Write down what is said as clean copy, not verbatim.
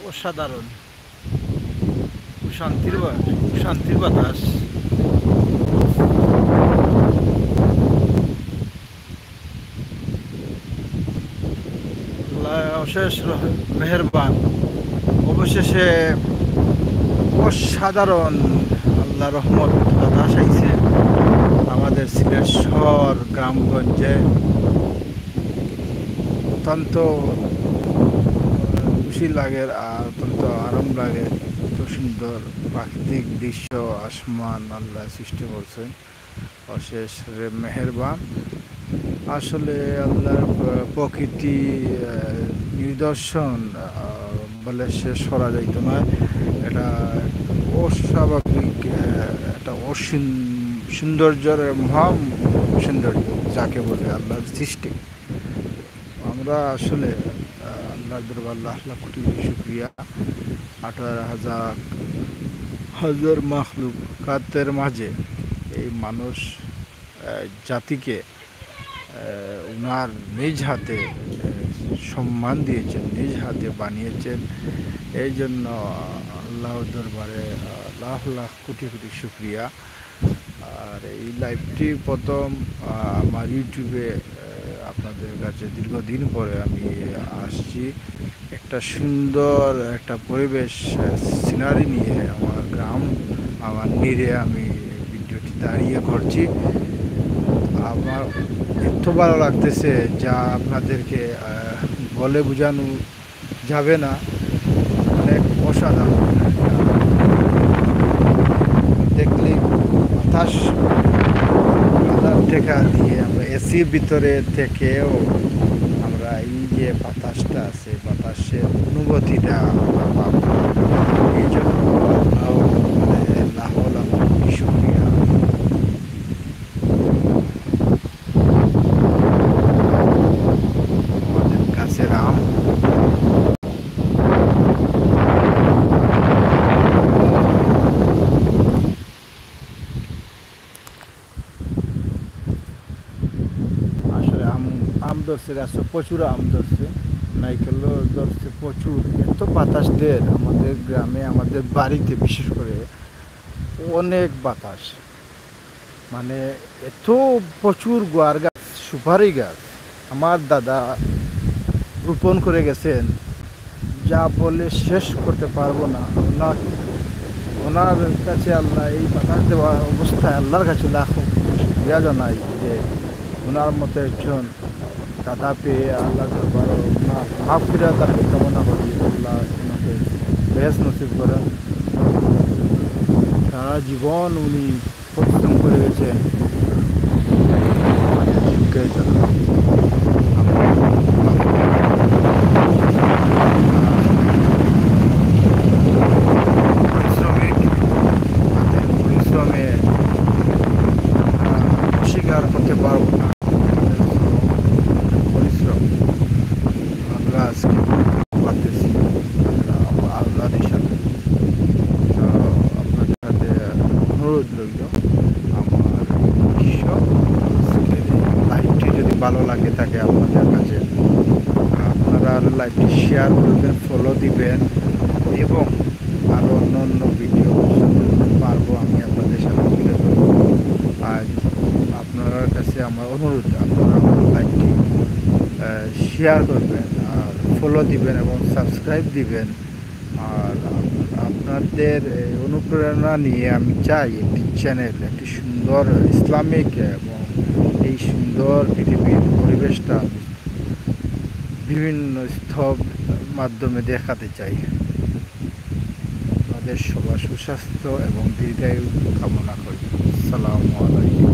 অসাধারণ শান্তির বাতাস। আল্লাহ অশেষ মেহেরবান। অবশেষে অসাধারণ আল্লাহ রহমত বাতাস আইছে আমাদের সিলেট শহর গ্রামগঞ্জে। অত্যন্ত খুশি লাগে আর অত্যন্ত আরাম লাগে। এত সুন্দর প্রাকৃতিক দৃশ্য, আসমান আল্লাহ সৃষ্টি করছেন, অশেষ মেহেরবান। আসলে আল্লাহর প্রকৃতি নিদর্শন বলে শেষ করা যাইত না। এটা অস্বাভাবিক, একটা সৌন্দর্যের মহা সৌন্দর্য যাকে বলে আল্লাহর সৃষ্টি। আমরা আসলে আল্লাহর দরবার লাখ লাখ কোটি শুকরিয়া। 18,000 হাজার মাখলুকাতের মাঝে এই মানুষ জাতিকে উনার নিজ হাতে সম্মান দিয়েছেন, নিজ হাতে বানিয়েছেন। এই জন্য আল্লাহর দরবারে লাখ লাখ কোটি কোটি শুকরিয়া। আর এই লাইভটি প্রথম আমার ইউটিউবে আপনাদের কাছে দীর্ঘদিন পরে আমি আসছি। একটা সুন্দর একটা পরিবেশ সিনারি নিয়ে আমার গ্রাম, আমার নিরে আমি ভিডিওটি দাঁড়িয়ে করছি। আমার এত ভালো লাগতেছে যা আপনাদেরকে বলে বোঝানো যাবে না। অনেক অসাধারণ দেখলে বাতাস টেকা দিয়ে আমরা এসির ভিতরে থেকেও আমরা এই যে বাতাসটা আছে, বাতাসের অনুভূতিটা আমরা পাবো। এই জন্য লাখ লাখ শুকরিয়া। আমাদের গাছের আম আসলে আম ধরছে, গাছে প্রচুর আম ধরছে, নাইকেলও ধরছে প্রচুর। এত বাতাস দেয় আমাদের গ্রামে, আমাদের বাড়িতে বিশেষ করে অনেক বাতাস। মানে এত প্রচুর গোয়ার গাছ, সুপারি গাছ আমার দাদা রোপণ করে গেছেন, যা বলে শেষ করতে পারবো না। ওনার কাছে আল্লাহ এই বাতাস দেওয়া অবস্থায় আল্লাহর কাছে লাখো শুকরিয়া জানাই যে ওনার মতো একজন দাদা পেয়ে আল্লাহ দরবারে মাফ ফিরা তাকে কামনা করি। আল্লাহ ওনাকে বেশ নসিব করেন। সারা জীবন উনি পরিশ্রম করে গেছেন সুখের জন্য। পরিশ্রমে স্বীকার করতে পারবো না পরিশ্রম। আমরা আজকে পারতেছি আল্লাহর সাথে। তো আপনাদের সাথে অনুরোধ রইল, আমার লাইভটি যদি ভালো লাগে থাকে আপনাদের কাছে, আপনারা লাইভটি শেয়ার করবেন, ফলো দিবেন এবং আরও অন্য অন্য ভিডিও পারবো আমি আপনাদের সাথে তুলে ধরবো। আর আপনার কাছে আমার অনুরোধ, আপনারা আমার লাইভটি শেয়ার করবেন আর ফলো দিবেন এবং সাবস্ক্রাইব দিবেন। আর আপনাদের অনুপ্রেরণা নিয়ে আমি চাই একটি চ্যানেল, একটি সুন্দর ইসলামিক এবং এই সুন্দর পৃথিবীর পরিবেশটা বিভিন্ন স্তব মাধ্যমে দেখাতে চাই। আপনাদের সবার সুস্বাস্থ্য এবং দীর্ঘায়ু কামনা করি। আসসালামু আলাইকুম।